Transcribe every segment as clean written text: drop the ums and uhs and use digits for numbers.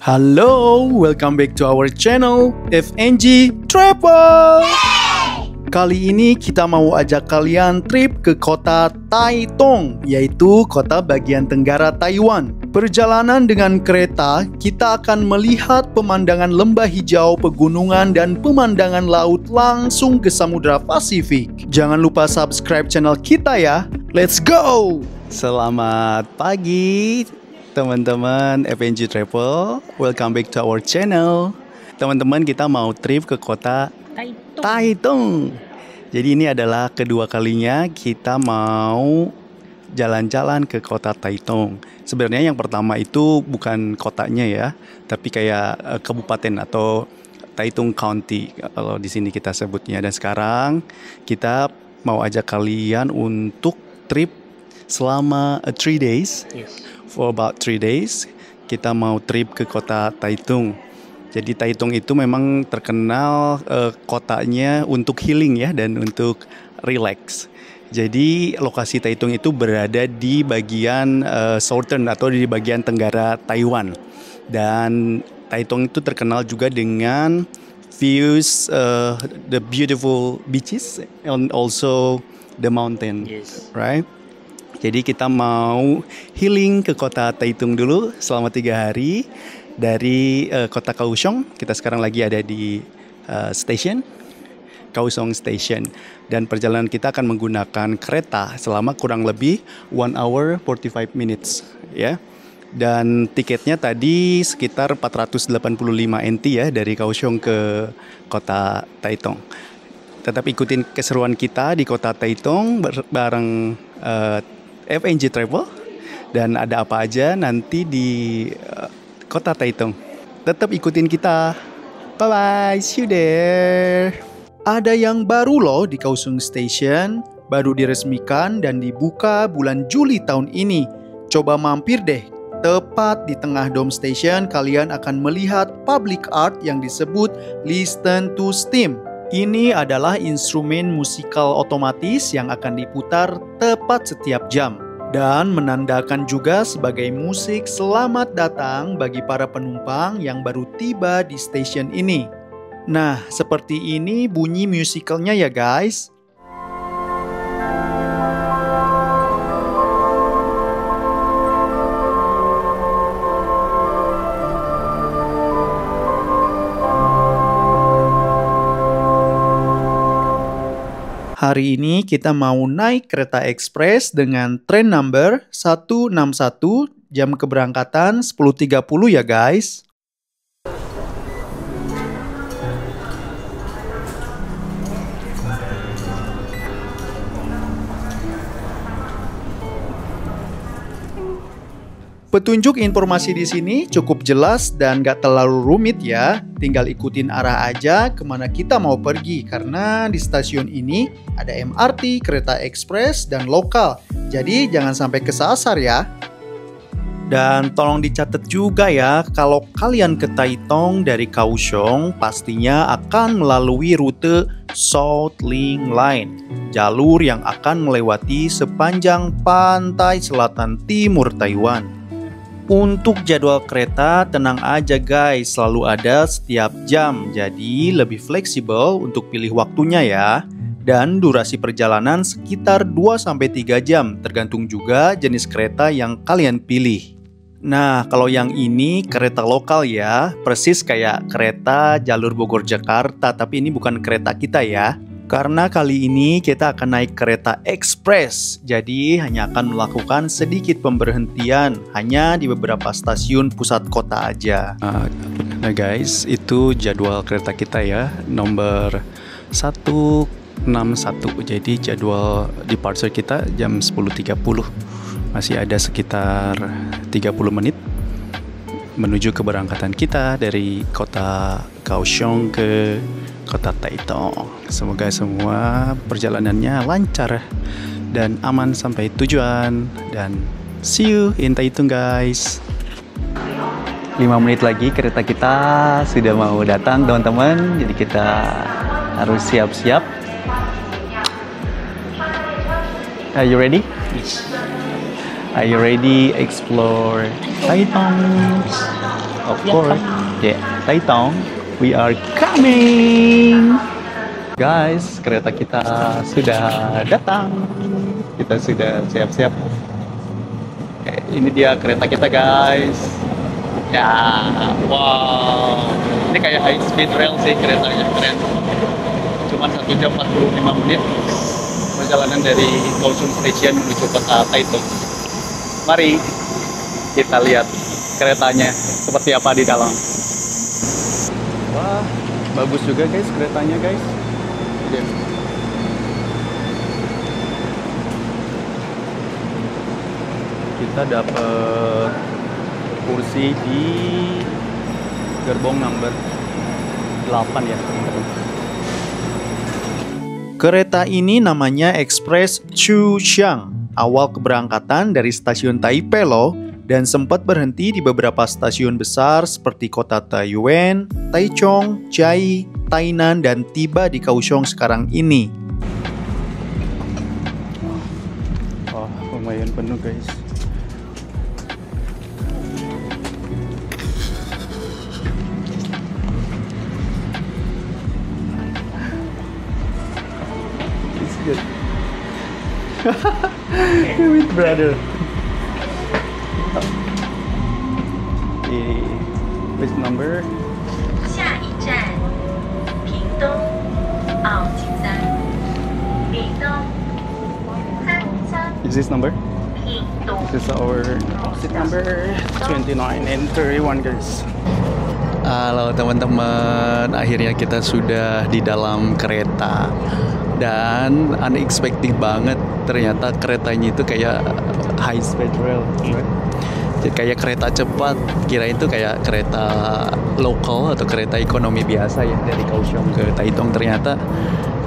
Halo, welcome back to our channel FNG Travel. Kali ini kita mau ajak kalian trip ke kota Taitung, yaitu kota bagian tenggara Taiwan. Perjalanan dengan kereta, kita akan melihat pemandangan lembah hijau, pegunungan, dan pemandangan laut langsung ke Samudra Pasifik. Jangan lupa subscribe channel kita ya. Let's go! Selamat pagi teman-teman FNG Travel. Welcome back to our channel. Teman-teman, kita mau trip ke kota Taitung. Jadi ini adalah kedua kalinya kita mau jalan-jalan ke kota Taitung. Sebenarnya yang pertama itu bukan kotanya ya, tapi kayak kabupaten atau Taitung County kalau di sini kita sebutnya. Dan sekarang kita mau ajak kalian untuk trip selama 3 days. Yes. For about 3 days kita mau trip ke kota Taitung. Jadi Taitung itu memang terkenal kotanya untuk healing ya dan untuk relax. Jadi lokasi Taitung itu berada di bagian southern atau di bagian tenggara Taiwan. Dan Taitung itu terkenal juga dengan views the beautiful beaches and also the mountain, Yes. right? Jadi kita mau healing ke kota Taitung dulu selama 3 hari dari kota Kaohsiung. Kita sekarang lagi ada di station Kaohsiung Station, dan perjalanan kita akan menggunakan kereta selama kurang lebih 1 hour 45 minutes ya. Dan tiketnya tadi sekitar 485 NT ya dari Kaohsiung ke kota Taitung. Tetap ikutin keseruan kita di kota Taitung bareng FNG Travel, dan ada apa aja nanti di kota Taitung. Tetap ikutin kita. Bye bye, see you there. Ada yang baru loh di Kaohsiung Station, baru diresmikan dan dibuka bulan Juli tahun ini. Coba mampir deh. Tepat di tengah Dome Station kalian akan melihat public art yang disebut Listen to Steam. Ini adalah instrumen musikal otomatis yang akan diputar tepat setiap jam dan menandakan juga sebagai musik selamat datang bagi para penumpang yang baru tiba di stasiun ini. Nah, seperti ini bunyi musikalnya ya guys. Hari ini kita mau naik kereta ekspres dengan train number 161, jam keberangkatan 10.30 ya guys. Petunjuk informasi di sini cukup jelas dan gak terlalu rumit ya. Tinggal ikutin arah aja kemana kita mau pergi, karena di stasiun ini ada MRT, kereta ekspres, dan lokal. Jadi jangan sampai kesasar ya. Dan tolong dicatat juga ya, kalau kalian ke Taitung dari Kaohsiung pastinya akan melalui rute South Link Line, jalur yang akan melewati sepanjang pantai selatan timur Taiwan. Untuk jadwal kereta, tenang aja guys, selalu ada setiap jam, jadi lebih fleksibel untuk pilih waktunya ya. Dan durasi perjalanan sekitar 2-3 jam, tergantung juga jenis kereta yang kalian pilih. Nah, kalau yang ini kereta lokal ya, persis kayak kereta jalur Bogor Jakarta, tapi ini bukan kereta kita ya. Karena kali ini kita akan naik kereta ekspres, jadi hanya akan melakukan sedikit pemberhentian, hanya di beberapa stasiun pusat kota aja. Nah guys, itu jadwal kereta kita ya, nomor 161. Jadi jadwal departure kita jam 10.30. Masih ada sekitar 30 menit menuju keberangkatan kita dari kota Kaohsiung ke kota Taitung. Semoga semua perjalanannya lancar dan aman sampai tujuan. Dan see you in Taitung guys. 5 menit lagi kereta kita sudah mau datang teman-teman. Jadi kita harus siap-siap. Are you ready? Are you ready explore Taitung? Of course. Yeah, Taitung. We are coming. Guys, kereta kita sudah datang. Kita sudah siap-siap. Oke, ini dia kereta kita, guys. Ya, wow. Ini kayak high speed rail sih keretanya, keren. Cuma 1 jam 45 menit perjalanan dari Kaohsiung Station menuju kota Taitung. Mari kita lihat keretanya seperti apa di dalam. Wah, bagus juga guys keretanya, guys. Kita dapat kursi di gerbong number 8 ya. Kereta ini namanya Express Chuxiang. Awal keberangkatan dari stasiun Taipei loh, dan sempat berhenti di beberapa stasiun besar seperti kota Taiyuan, Taichung, Chiayi, Tainan, dan tiba di Kaohsiung sekarang ini. Oh, lumayan penuh guys. It's good. With brother. Which number? 下一站，屏东奥金山，屏东Is this number? 屏东。 This is our seat number 29 and 31 guys. Halo teman-teman, akhirnya kita sudah di dalam kereta. Dan unexpected banget, ternyata keretanya itu kayak high speed rail, right? Jadi kayak kereta cepat, kira itu kayak kereta lokal atau kereta ekonomi biasa ya dari Kaohsiung ke Taitung. Ternyata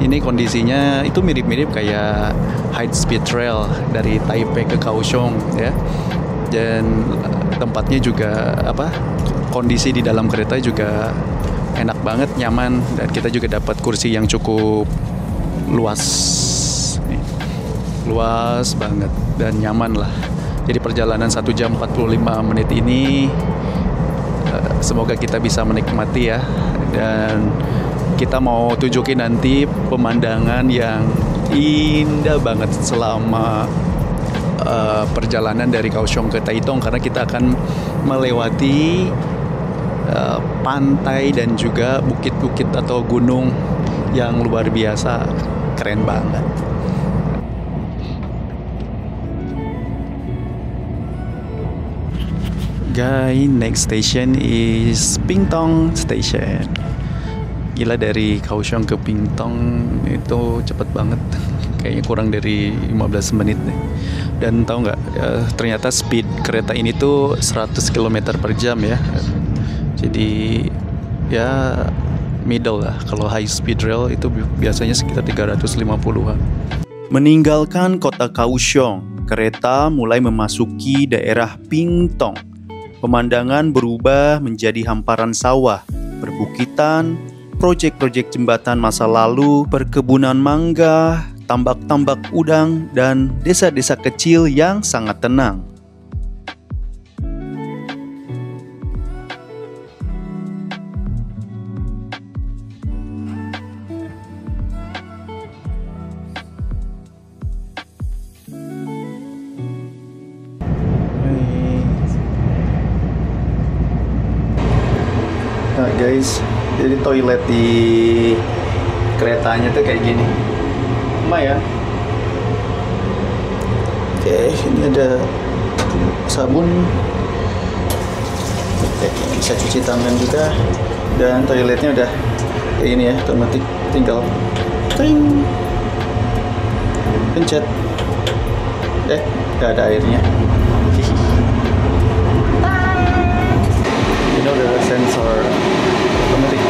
ini kondisinya itu mirip-mirip kayak high speed rail dari Taipei ke Kaohsiung ya. Dan tempatnya juga kondisi di dalam kereta juga enak banget, nyaman, dan kita juga dapat kursi yang cukup luas nih. Luas banget dan nyaman lah. Jadi perjalanan 1 jam 45 menit ini semoga kita bisa menikmati ya. Dan kita mau tunjukin nanti pemandangan yang indah banget selama perjalanan dari Kaohsiung ke Taitung, karena kita akan melewati pantai dan juga bukit-bukit atau gunung yang luar biasa, keren banget. Guys, next station is Pingtung Station. Gila, dari Kaohsiung ke Pingtung itu cepet banget. Kayaknya kurang dari 15 menit nih. Dan tahu nggak, ternyata speed kereta ini tuh 100 km per jam ya. Jadi ya middle lah. Kalau high speed rail itu biasanya sekitar 350-an. Meninggalkan kota Kaohsiung, kereta mulai memasuki daerah Pingtung. Pemandangan berubah menjadi hamparan sawah, perbukitan, proyek-proyek jembatan masa lalu, perkebunan mangga, tambak-tambak udang, dan desa-desa kecil yang sangat tenang. Nah guys, jadi toilet di keretanya tuh kayak gini. Lumayan. Oke, ini ada sabun. Oke, bisa cuci tangan juga. Dan toiletnya udah kayak gini ya, otomatis. Tinggal ting, pencet. Gak ada airnya. You know the sensor automatic.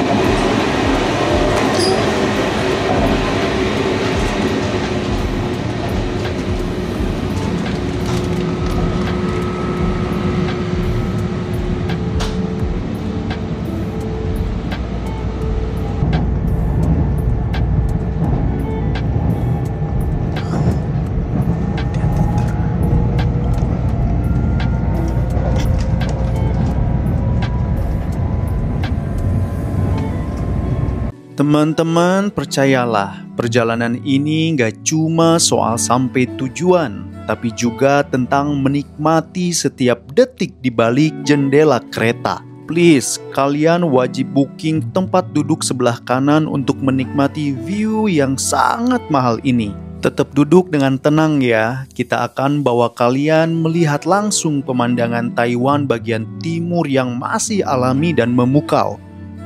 Teman-teman, percayalah, perjalanan ini nggak cuma soal sampai tujuan, tapi juga tentang menikmati setiap detik di balik jendela kereta. Please, kalian wajib booking tempat duduk sebelah kanan untuk menikmati view yang sangat mahal ini. Tetap duduk dengan tenang ya, kita akan bawa kalian melihat langsung pemandangan Taiwan bagian timur yang masih alami dan memukau.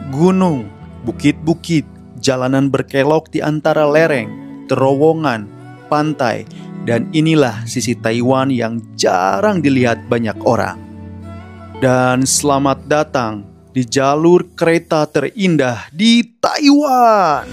Gunung, bukit-bukit, jalanan berkelok di antara lereng, terowongan, pantai, dan inilah sisi Taiwan yang jarang dilihat banyak orang. Dan selamat datang di jalur kereta terindah di Taiwan.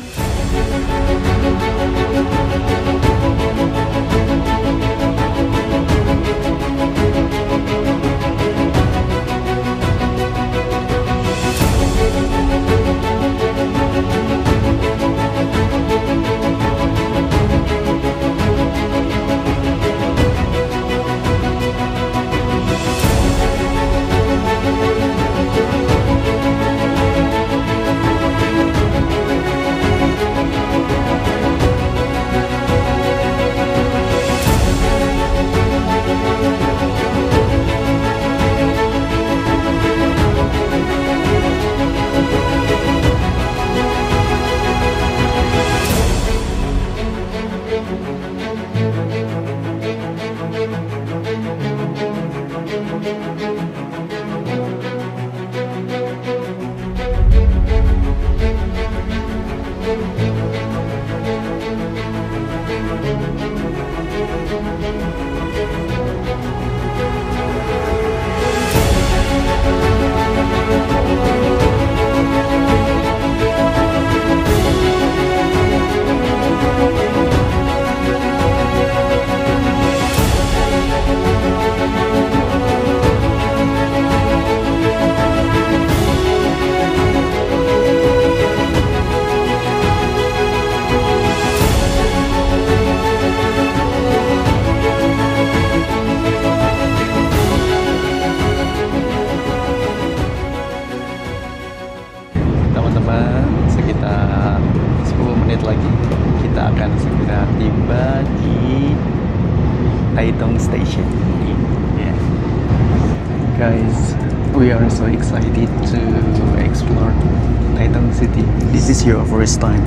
Teman-teman, sekitar 10 menit lagi kita akan segera tiba di Taitung Station. Yeah. Guys, we are so excited to explore Taitung City. This is your first time,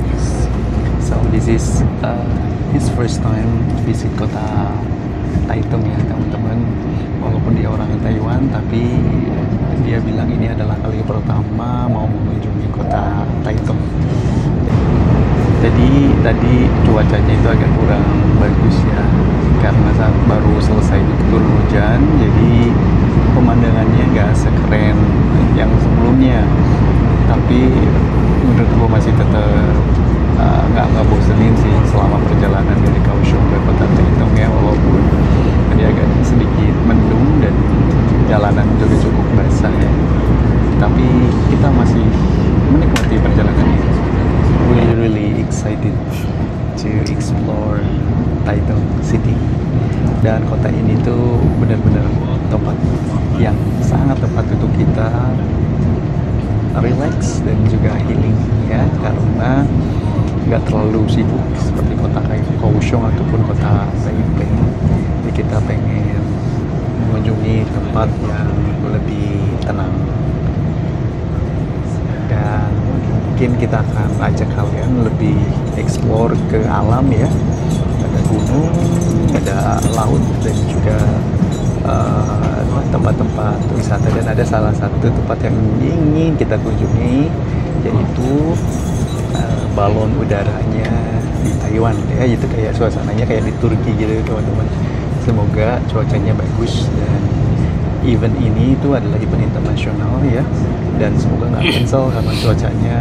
so this is his first time visit kota Taitung ya teman-teman. Walaupun dia orang Taiwan, tapi dia bilang ini adalah kali pertama mau mengunjungi kota Taitung. Jadi tadi cuacanya itu agak kurang bagus ya, karena saat baru selesai turun hujan, jadi pemandangannya nggak sekeren yang sebelumnya. Tapi menurut gue masih tetap nggak bosenin sih selama perjalanan dari Kaohsiung ke kota Taitung ya, walaupun tadi agak sedikit mendung dan jalanan juga cukup basah ya. Tapi kita masih menikmati perjalanan ini. Really excited to explore Taitung City. Dan kota ini tuh benar-benar tempat yang sangat tepat untuk kita relax dan juga healing ya, karena nggak terlalu sibuk seperti kota kayak Kaohsiung ataupun kota Taipei. Jadi kita pengen mengunjungi tempat yang lebih tenang, dan mungkin kita akan ajak kalian lebih explore ke alam ya. Ada gunung, ada laut, dan juga tempat-tempat wisata. Dan ada salah satu tempat yang ingin kita kunjungi, yaitu balon udaranya di Taiwan ya. Itu kayak suasananya kayak di Turki gitu teman-teman. Semoga cuacanya bagus, dan event ini itu adalah event internasional ya, dan semoga nggak cancel karena cuacanya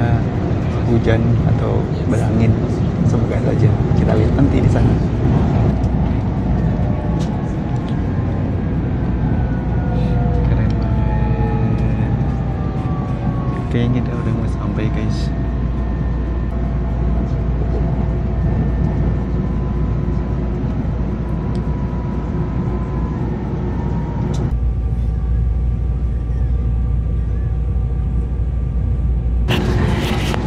hujan atau berangin. Semoga saja, kita lihat nanti di sana. Keren banget. Kayaknya kita udah mau sampai guys.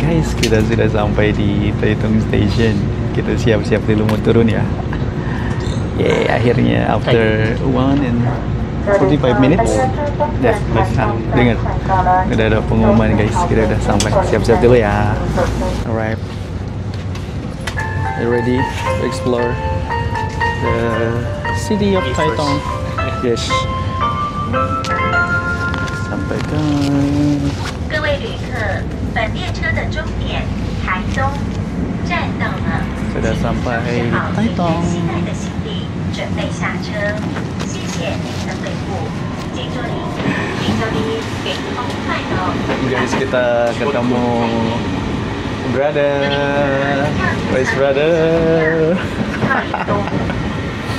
Guys, kita sudah sampai di Taitung Station. Kita siap-siap dulu mau turun ya. Akhirnya after 1:45 minutes. Ya, dengar. Udah ada pengumuman guys, kita udah sampai. Siap-siap dulu ya. Alright. You ready to explore the city of Taitung? Yes. Sampai kan. 各位旅客，本列车的终点台东站到了， Sudah sampai 请好您 Taitung. 携带的行李，准备下车。谢谢您的回复，请注意，请注意给通快哦。 Guys, kita ketemu brother. Where's brother?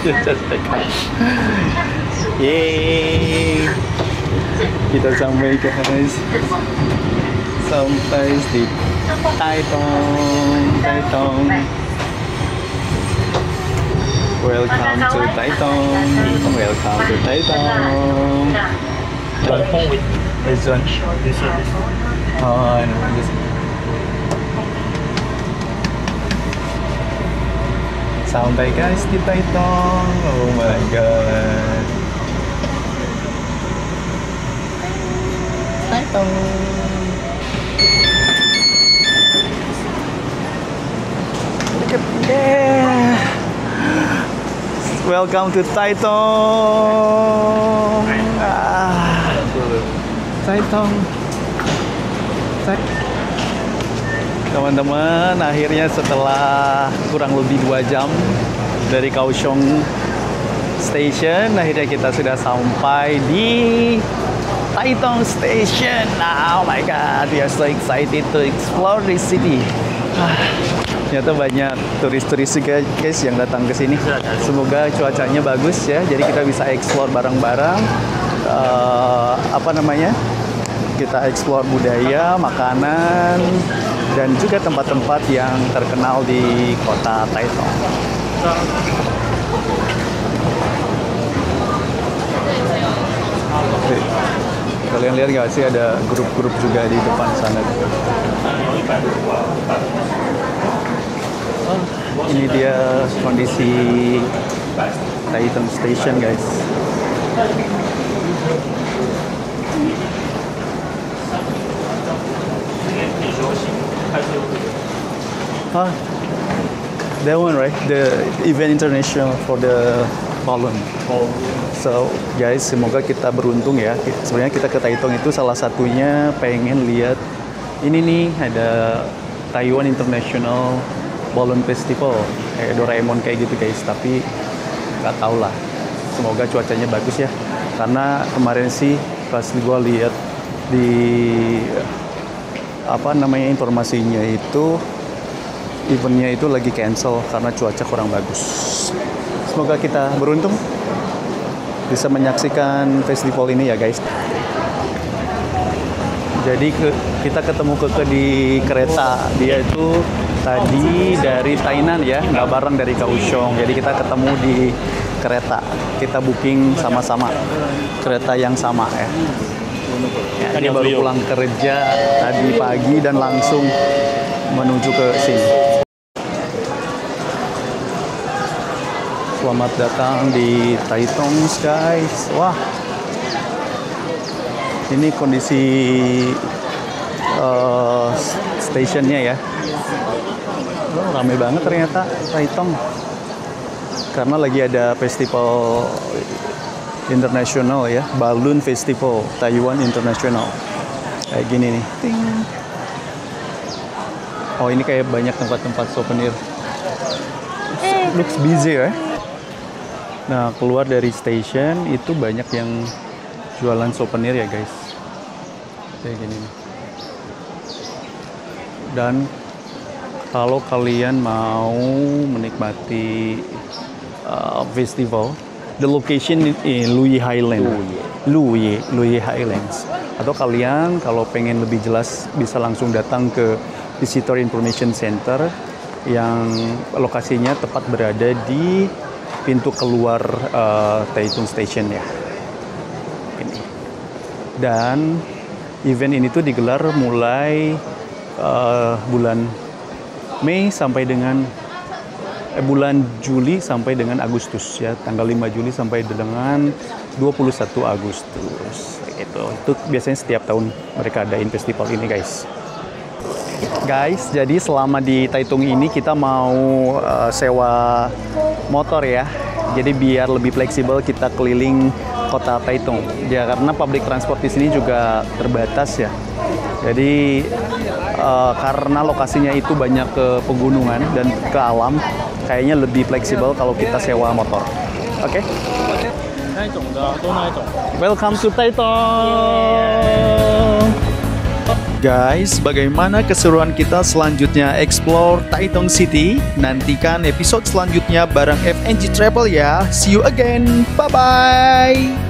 Just like that. Yeay. Kita sampai guys. Sampai di Taitung. Welcome to Taitung. Welcome to Taitung. This one. Oh, I know. Sampai guys di Taitung. Oh my god. Taitung. Yeah. Welcome to Taitung. Taitung. Teman-teman, akhirnya setelah kurang lebih 2 jam dari Kaohsiung Station, akhirnya kita sudah sampai di Taitung Station. Oh my god, we are so excited to explore this city. Ternyata banyak turis-turis juga guys yang datang ke sini. Semoga cuacanya bagus ya, jadi kita bisa explore bareng-bareng. Kita explore budaya, makanan, dan juga tempat-tempat yang terkenal di kota Taitung. Kalian lihat nggak sih ada grup-grup juga di depan sana? Ini dia kondisi Taitung Station guys. That one right? The event international for the balloon. So guys, semoga kita beruntung ya. Sebenarnya kita ke Taitung itu salah satunya pengen lihat ini nih, ada Taiwan International Balloon Festival kayak Doraemon kayak gitu guys. Tapi nggak tahu lah. Semoga cuacanya bagus ya. Karena kemarin sih pas gua lihat di informasinya itu eventnya itu lagi cancel karena cuaca kurang bagus. Semoga kita beruntung bisa menyaksikan festival ini ya guys. Jadi kita ketemu di kereta, dia itu tadi dari Tainan ya, nggak bareng dari Kaohsiung. Jadi kita ketemu di kereta, kita booking sama-sama kereta yang sama ya. Dia baru pulang kerja tadi pagi dan langsung menuju ke sini. Selamat datang di Taitung guys. Wah, ini kondisi stationnya ya. Ramai banget ternyata Taitung. Karena lagi ada festival internasional ya, Balloon Festival Taiwan International. Kayak gini nih. Ting. Oh, ini kayak banyak tempat-tempat souvenir. Looks busy ya. Nah, keluar dari station itu banyak yang jualan souvenir ya guys. Kayak gini nih. Dan kalau kalian mau menikmati festival, the location in Luyi Highlands. Atau kalian kalau pengen lebih jelas bisa langsung datang ke Visitor Information Center yang lokasinya tepat berada di pintu keluar Taitung Station ya. Ini. Dan event ini tuh digelar mulai bulan Mei sampai dengan bulan Juli sampai dengan Agustus ya, tanggal 5 Juli sampai dengan 21 Agustus. Itu biasanya setiap tahun mereka adain festival ini, guys. Guys, jadi selama di Taitung ini kita mau sewa motor ya. Jadi biar lebih fleksibel kita keliling kota Taitung. Ya karena public transport di sini juga terbatas ya. Jadi karena lokasinya itu banyak ke pegunungan dan ke alam, kayaknya lebih fleksibel kalau kita sewa motor. Oke? Welcome to Taitung. Guys, bagaimana keseruan kita selanjutnya explore Taitung City? Nantikan episode selanjutnya bareng FNG Travel ya. See you again. Bye-bye.